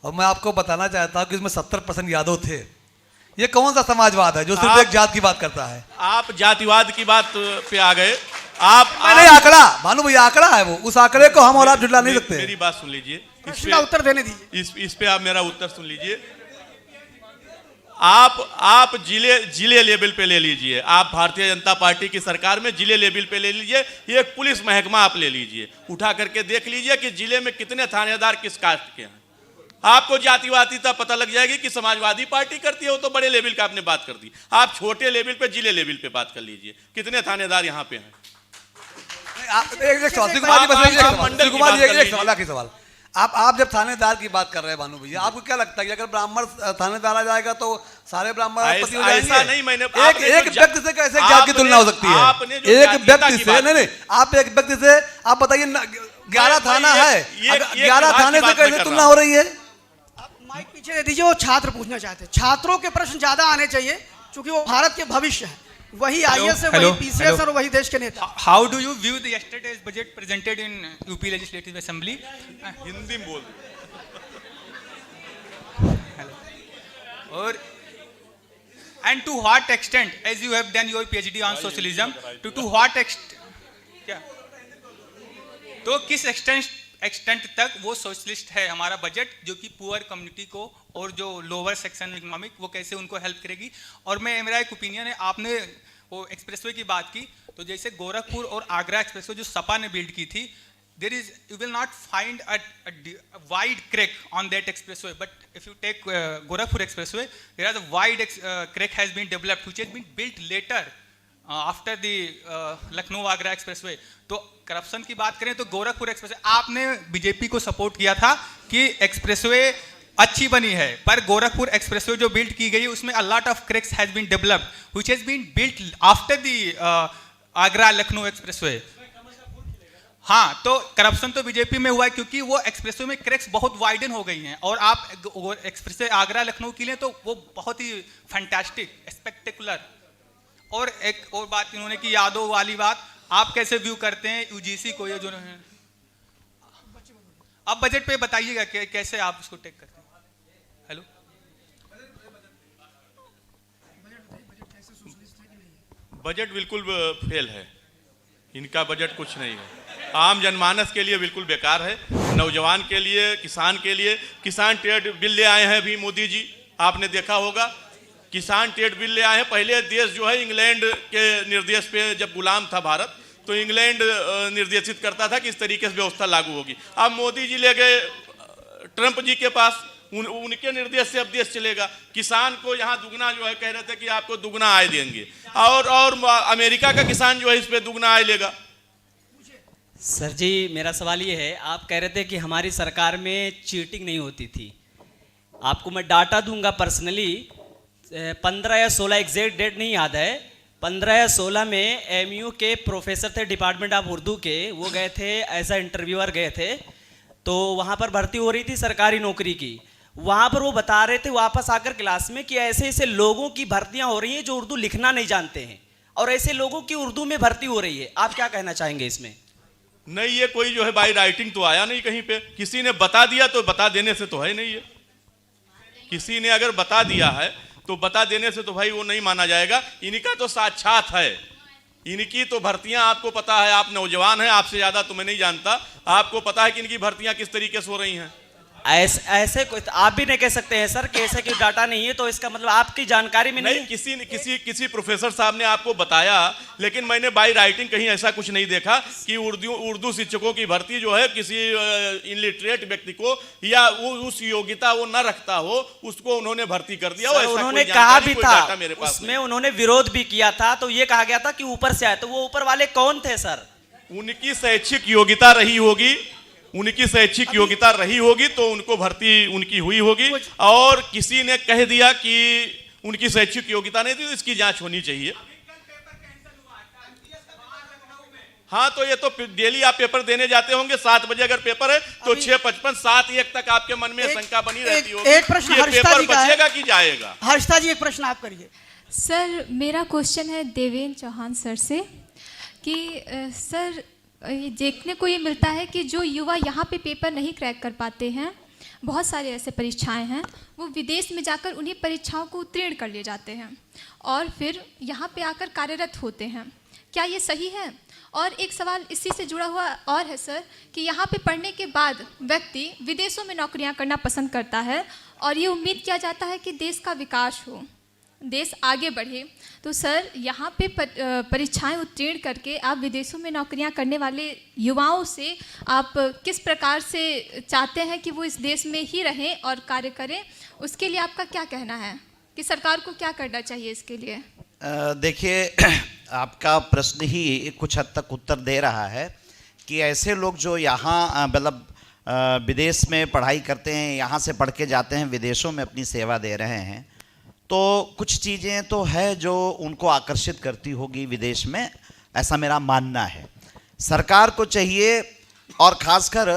और मैं आपको बताना चाहता हूँ कि इसमें 70% यादव थे। ये कौन सा समाजवाद है जो सिर्फ एक जात की बात करता है? आप जातिवाद की बात पे आ गए। आप नहीं, आंकड़ा भानु भैया, आंकड़ा है वो, उस आंकड़े को हम और आप जुटला नहीं सकते। मेरी बात सुन लीजिए, प्रश्न का उत्तर देने दीजिए। इस पे आप मेरा उत्तर सुन लीजिए। आप जिले लेवल पे ले लीजिए। आप भारतीय जनता पार्टी की सरकार में जिले लेवल पे ले लीजिए, ये एक पुलिस महकमा आप ले लीजिए, उठा करके देख लीजिए कि जिले में कितने थानेदार किस कास्ट के हैं। आपको जातिवादिता पता लग जाएगी कि समाजवादी पार्टी करती है, वो तो बड़े लेवल का आपने बात कर दी। आप छोटे लेवल पे, जिले लेवल पे बात कर लीजिए, कितने थानेदार यहाँ पे हैं। सवाल आप जब थानेदार की बात कर रहे हैं भानु भैया, आपको क्या लगता है कि अगर ब्राह्मण थानेदार आ जाएगा तो सारे ब्राह्मण आपत्ति हो जाएंगे? ऐसा नहीं, मैंने एक व्यक्ति से कैसे जात की तुलना हो सकती है? एक व्यक्ति से नहीं, आप एक व्यक्ति से, आप बताइए 11 थाना है, 11 थाने से कैसे तुलना हो रही है? माइक पीछे दे दीजिए, वो छात्र पूछना चाहते हैं। छात्रों के प्रश्न ज्यादा आने चाहिए, क्योंकि वो भारत के भविष्य हैं। वही आईएएस है, वही पीसीएस और वही देश के नेता। How do you view the yesterday's budget presented in UP Legislative Assembly? Hindi में बोल। और and to what extent, as you have done your PhD on socialism, to what extent, क्या? तो किस एक्सटेंट तक वो सोशलिस्ट है हमारा बजट, जो कि पुअर कम्युनिटी को और जो लोअर सेक्शन इकोनॉमिक, वो कैसे उनको हेल्प करेगी? और मेरा एक ओपिनियन है, आपने वो एक्सप्रेसवे की बात की, तो जैसे गोरखपुर और आगरा एक्सप्रेसवे जो सपा ने बिल्ड की थी, there is, you will not find a wide crack on that expressway, but if you take Gorakhpur expressway, there is a wide crack has been developed which has been built later after the Lucknow Agra expressway. तो corruption की बात करें तो Gorakhpur expressway, आपने BJP को support किया था कि एक्सप्रेसवे अच्छी बनी है, पर गोरखपुर एक्सप्रेसवे जो बिल्ड की गई उसमें a lot of cracks has been developed which has been built after the Agra Lucknow expressway. हाँ, तो करप्शन तो बीजेपी में हुआ है, क्योंकि वो एक्सप्रेसवे में क्रैक्स बहुत वाइडन हो गई हैं, और आप एक्सप्रेसवे आगरा लखनऊ के लिए तो वो बहुत ही फैंटास्टिक, स्पेक्टेकुलर। और एक और बात इन्होंने की, यादव वाली बात, आप कैसे व्यू करते हैं यूजीसी को, ये जो है? अब बजट पे बताइएगा कैसे आप इसको टेक करते हैं। हेलो, बजट बिल्कुल फेल है, इनका बजट कुछ नहीं है। आम जनमानस के लिए बिल्कुल बेकार है, नौजवान के लिए, किसान के लिए। किसान ट्रेड बिल ले आए हैं अभी मोदी जी, आपने देखा होगा, किसान ट्रेड बिल ले आए हैं। पहले देश जो है इंग्लैंड के निर्देश पे जब गुलाम था भारत, तो इंग्लैंड निर्देशित करता था कि इस तरीके से व्यवस्था लागू होगी। अब मोदी जी ले गए ट्रंप जी के पास, उनके निर्देश से अब देश चलेगा। किसान को यहाँ दुगना जो है, कह रहे थे कि आपको दुगना आय देंगे, और अमेरिका का किसान जो है इस पे दुगना आय लेगा। सर जी, मेरा सवाल ये है, आप कह रहे थे कि हमारी सरकार में चीटिंग नहीं होती थी। आपको मैं डाटा दूंगा पर्सनली, 15 या 16 एग्जैक्ट डेट नहीं याद है, 15 या 16 में एमयू के प्रोफेसर थे डिपार्टमेंट ऑफ उर्दू के, वो गए थे एज अ इंटरव्यूअर गए थे, तो वहाँ पर भर्ती हो रही थी सरकारी नौकरी की। वहाँ पर वो बता रहे थे वापस आकर क्लास में कि ऐसे ऐसे लोगों की भर्तियाँ हो रही हैं जो उर्दू लिखना नहीं जानते हैं, और ऐसे लोगों की उर्दू में भर्ती हो रही है। आप क्या कहना चाहेंगे इसमें? नहीं, ये कोई जो है बाई राइटिंग तो आया नहीं कहीं पे, किसी ने बता दिया तो बता देने से तो है नहीं। ये किसी ने अगर बता दिया है तो बता देने से तो भाई वो नहीं माना जाएगा। इनका तो साक्षात है, इनकी तो भर्तियां आपको पता है, आप नौजवान हैं, आपसे ज्यादा तो मैं नहीं जानता, आपको पता है कि इनकी भर्तियां किस तरीके से हो रही हैं। ऐसे कोई आप भी नहीं कह सकते हैं सर कि ऐसा कोई डाटा नहीं है, तो इसका मतलब आपकी जानकारी में नहीं। किसी प्रोफेसर साहब ने आपको बताया, लेकिन मैंने बाई राइटिंग कहीं ऐसा कुछ नहीं देखा कि उर्दू शिक्षकों की भर्ती जो है किसी इलिटरेट व्यक्ति को या उस योग्यता वो न रखता हो उसको उन्होंने भर्ती कर दिया। उन्होंने कहा भी था, उसमें उन्होंने विरोध भी किया था, तो ये कहा गया था कि ऊपर से आए। तो वो ऊपर वाले कौन थे सर? उनकी शैक्षिक योग्यता रही होगी, उनकी शैक्षिक योग्यता रही होगी तो उनको भर्ती उनकी हुई होगी, और किसी ने कह दिया कि उनकी शैक्षिक योग्यता नहीं थी, तो इसकी जांच होनी चाहिए। हाँ, तो ये तो डेली आप पेपर देने जाते होंगे, 7 बजे अगर पेपर है तो 6:55 7:01 तक आपके मन में शंका बनी रहती होगी। एक प्रश्न हर्षिता जी का है, बचेगा कि जाएगा? हर्षिता जी, एक प्रश्न आप करिए। सर, मेरा क्वेश्चन है देवेंद्र चौहान सर से कि सर, ये देखने को ये मिलता है कि जो युवा यहाँ पे पेपर नहीं क्रैक कर पाते हैं, बहुत सारे ऐसे परीक्षाएं हैं, वो विदेश में जाकर उन्हीं परीक्षाओं को उत्तीर्ण कर लिए जाते हैं और फिर यहाँ पे आकर कार्यरत होते हैं। क्या ये सही है? और एक सवाल इसी से जुड़ा हुआ और है सर कि यहाँ पे पढ़ने के बाद व्यक्ति विदेशों में नौकरियाँ करना पसंद करता है और ये उम्मीद किया जाता है कि देश का विकास हो, देश आगे बढ़े। तो सर, यहाँ पे परीक्षाएं उत्तीर्ण करके आप विदेशों में नौकरियां करने वाले युवाओं से आप किस प्रकार से चाहते हैं कि वो इस देश में ही रहें और कार्य करें? उसके लिए आपका क्या कहना है कि सरकार को क्या करना चाहिए इसके लिए? देखिए, आपका प्रश्न ही कुछ हद तक उत्तर दे रहा है कि ऐसे लोग जो यहाँ मतलब विदेश में पढ़ाई करते हैं, यहाँ से पढ़ के जाते हैं, विदेशों में अपनी सेवा दे रहे हैं, तो कुछ चीज़ें तो है जो उनको आकर्षित करती होगी विदेश में, ऐसा मेरा मानना है। सरकार को चाहिए, और ख़ासकर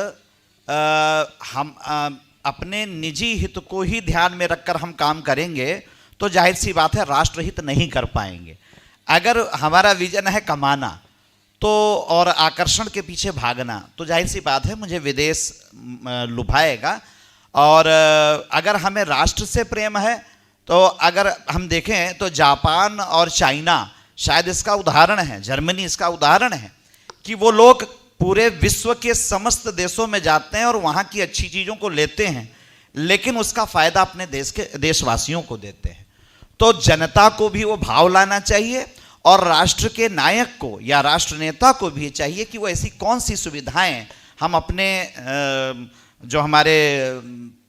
हम अपने निजी हित को ही ध्यान में रखकर हम काम करेंगे तो जाहिर सी बात है राष्ट्रहित नहीं कर पाएंगे। अगर हमारा विजन है कमाना तो और आकर्षण के पीछे भागना, तो जाहिर सी बात है मुझे विदेश लुभाएगा। और अगर हमें राष्ट्र से प्रेम है तो अगर हम देखें तो जापान और चाइना शायद इसका उदाहरण है, जर्मनी इसका उदाहरण है कि वो लोग पूरे विश्व के समस्त देशों में जाते हैं और वहाँ की अच्छी चीज़ों को लेते हैं, लेकिन उसका फ़ायदा अपने देश के देशवासियों को देते हैं। तो जनता को भी वो भाव लाना चाहिए और राष्ट्र के नायक को या राष्ट्र नेता को भी चाहिए कि वो ऐसी कौन सी सुविधाएं हम अपने जो हमारे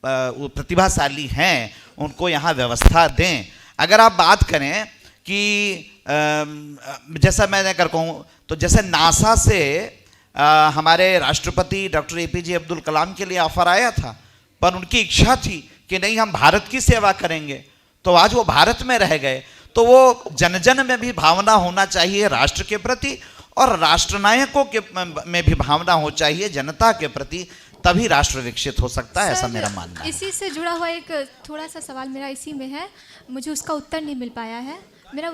प्रतिभाशाली हैं उनको यहाँ व्यवस्था दें। अगर आप बात करें कि जैसा मैंने कर कहूँ तो जैसे नासा से हमारे राष्ट्रपति डॉक्टर APJ अब्दुल कलाम के लिए ऑफर आया था, पर उनकी इच्छा थी कि नहीं हम भारत की सेवा करेंगे, तो आज वो भारत में रह गए। तो वो जन जन में भी भावना होना चाहिए राष्ट्र के प्रति और राष्ट्रनायकों के में भी भावना हो चाहिए जनता के प्रति, तभी राष्ट्र विकसित हो सकता है, ऐसा मेरा मानना है। इसी से जुड़ा हुआ एक थोड़ा सा सवाल मेरा इसी में है, मुझे उसका उत्तर नहीं मिल पाया है। मेरा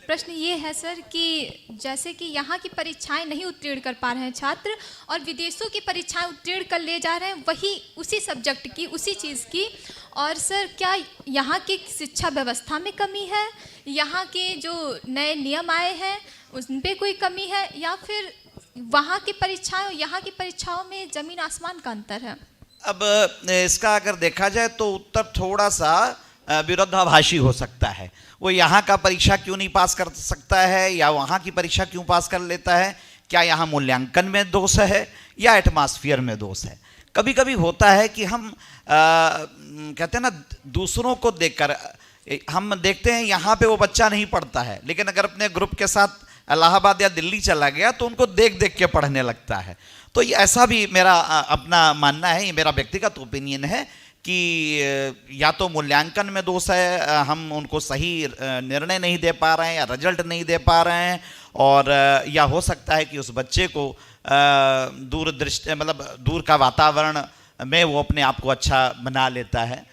प्रश्न ये है सर कि जैसे कि यहाँ की परीक्षाएं नहीं उत्तीर्ण कर पा रहे हैं छात्र और विदेशों की परीक्षाएं उत्तीर्ण कर ले जा रहे हैं, वही उसी सब्जेक्ट की, उसी चीज़ की। और सर, क्या यहाँ की शिक्षा व्यवस्था में कमी है, यहाँ के जो नए नियम आए हैं उन पर कोई कमी है, या फिर वहाँ की परीक्षाएं और यहाँ की परीक्षाओं में ज़मीन आसमान का अंतर है? अब इसका अगर देखा जाए तो उत्तर थोड़ा सा विरोधाभासी हो सकता है। वो यहाँ का परीक्षा क्यों नहीं पास कर सकता है या वहाँ की परीक्षा क्यों पास कर लेता है? क्या यहाँ मूल्यांकन में दोष है या एटमॉस्फेयर में दोष है? कभी कभी होता है कि हम कहते हैं ना, दूसरों को देखकर हम देखते हैं यहाँ पे वो बच्चा नहीं पढ़ता है, लेकिन अगर अपने ग्रुप के साथ इलाहाबाद या दिल्ली चला गया तो उनको देख देख के पढ़ने लगता है। तो ये ऐसा भी मेरा अपना मानना है, ये मेरा व्यक्तिगत ओपिनियन है कि या तो मूल्यांकन में दोष है, हम उनको सही निर्णय नहीं दे पा रहे हैं या रिजल्ट नहीं दे पा रहे हैं, और या हो सकता है कि उस बच्चे को दूरदृष्टि मतलब दूर का वातावरण में वो अपने आप को अच्छा बना लेता है।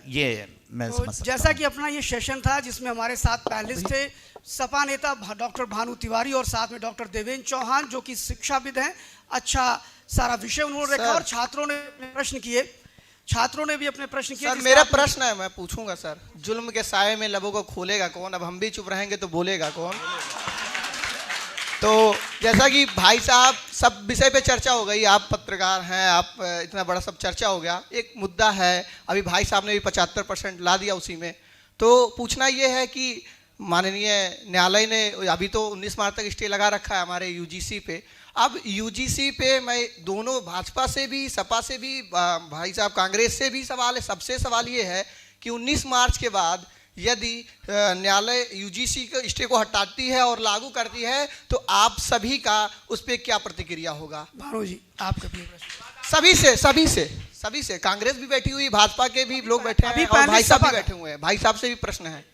ये मैं समझ सकता जैसा कि अपना ये सेशन था जिसमें हमारे साथ पैनलिस्ट थे सपा नेता डॉक्टर भानु तिवारी और साथ में डॉक्टर देवेंद्र चौहान जो कि शिक्षाविद हैं। अच्छा सारा विषय उन्होंने रखा और छात्रों ने प्रश्न किए, छात्रों ने भी अपने प्रश्न किए। सर मेरा प्रश्न है, मैं पूछूंगा सर, जुल्म के साए में लबों को खोलेगा कौन? अब हम भी चुप रहेंगे तो बोलेगा कौन? तो जैसा कि भाई साहब सब विषय पे चर्चा हो गई, आप पत्रकार हैं, आप इतना बड़ा सब चर्चा हो गया, एक मुद्दा है अभी भाई साहब ने भी 75% ला दिया उसी में। तो पूछना ये है कि माननीय न्यायालय ने अभी तो 19 मार्च तक स्टे लगा रखा है हमारे यूजीसी पे। अब यूजीसी पे मैं दोनों भाजपा से भी सपा से भी भाई साहब कांग्रेस से भी सवाल है, सबसे सवाल ये है कि 19 मार्च के बाद यदि न्यायालय यूजीसी के स्टे को हटाती है और लागू करती है तो आप सभी का उस पर क्या प्रतिक्रिया होगा? भानु जी आपका भी प्रश्न। सभी से कांग्रेस भी बैठी हुई, भाजपा के भी लोग बैठे अभी हैं और भाई साहब भी सपा बैठे हुए हैं, भाई साहब से भी प्रश्न है।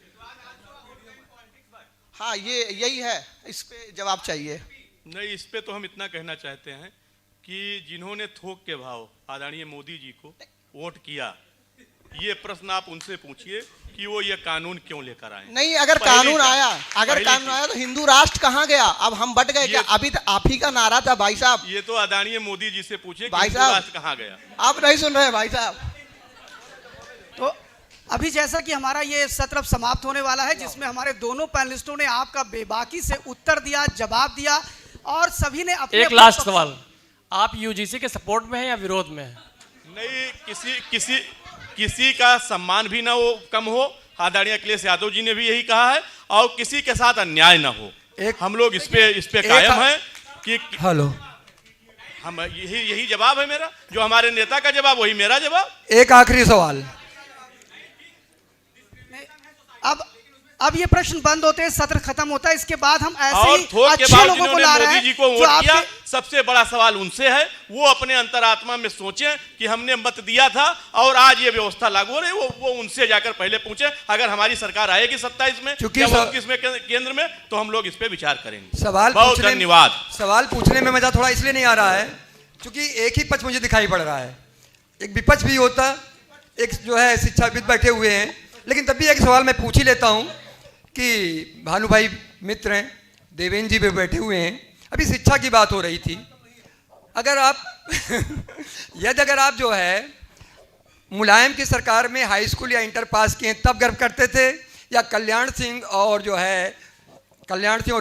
हाँ ये यही है, इस पे जवाब चाहिए। नहीं, इस पे तो हम इतना कहना चाहते हैं कि जिन्होंने थोक के भाव आदरणीय मोदी जी को वोट किया, ये प्रश्न आप उनसे पूछिए कि वो ये कानून क्यों लेकर आए। नहीं, अगर कानून आया तो हिंदू राष्ट्र कहाँ गया? अब हम बट गए क्या? अभी तो आप ही का नारा था भाई साहब। ये तो आदरणीय मोदी जी से पूछिए भाई हिंदू साहब राष्ट्र कहाँ गया। आप नहीं सुन रहे भाई साहब। तो अभी जैसा कि हमारा ये सत्र अब समाप्त होने वाला है जिसमें हमारे दोनों पैनलिस्टों ने आपका बेबाकी से उत्तर दिया, जवाब दिया और सभी ने अपने एक लास्ट सवाल, आप यूजीसी के सपोर्ट में हैं या विरोध में हैं? नहीं, किसी का सम्मान भी ना हो कम हो, आदरणीय अखिलेश यादव जी ने भी यही कहा है, और किसी के साथ अन्याय ना हो। हम लोग इस पे कायम हैं कि हेलो, हम यही जवाब है मेरा, जो हमारे नेता का जवाब वही मेरा जवाब। एक आखिरी सवाल। अब ये प्रश्न बंद होते हैं, सत्र खत्म होता है, इसके बाद हम ऐसे और ही थोक के अच्छे बाद लोगों को ला रहे मोदी हैं जी को जो वोट किया। आपके सबसे बड़ा सवाल उनसे है, वो अपने अंतरात्मा में सोचें कि हमने मत दिया था और आज ये व्यवस्था लागू हो रही है, वो उनसे जाकर पहले पूछें। अगर हमारी सरकार आएगी 27 में या 29 में केंद्र में तो हम लोग इस पे विचार करेंगे। सवाल बहुत धन्यवाद। सवाल पूछने में मजा थोड़ा इसलिए नहीं आ रहा है क्योंकि एक ही पक्ष मुझे दिखाई पड़ रहा है, एक विपक्ष भी होता, एक जो है शिक्षाविद बैठे हुए हैं, लेकिन तब भी एक सवाल मैं पूछ ही लेता हूँ कि भानु भाई मित्र हैं, देवेंद्र जी भी बैठे हुए हैं, अभी शिक्षा की बात हो रही थी, अगर आप यदि अगर आप जो है मुलायम की सरकार में हाई स्कूल या इंटर पास किए तब गर्व करते थे, या कल्याण सिंह और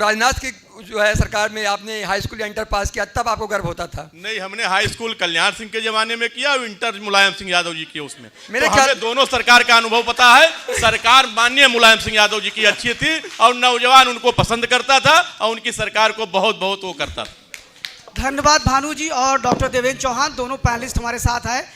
राजनाथ की जो है सरकार में आपने हाई स्कूल या इंटर पास किया तब आपको गर्व होता था? नहीं, हमने हाई स्कूल कल्याण सिंह के जमाने में किया और इंटर मुलायम सिंह यादव जी की उसमें। मेरे तो हमें दोनों सरकार का अनुभव पता है। सरकार माननीय मुलायम सिंह यादव जी की अच्छी थी और नौजवान उनको पसंद करता था और उनकी सरकार को बहुत बहुत वो करता था। धन्यवाद भानु जी और डॉक्टर देवेंद्र चौहान, दोनों पैनलिस्ट हमारे साथ आए।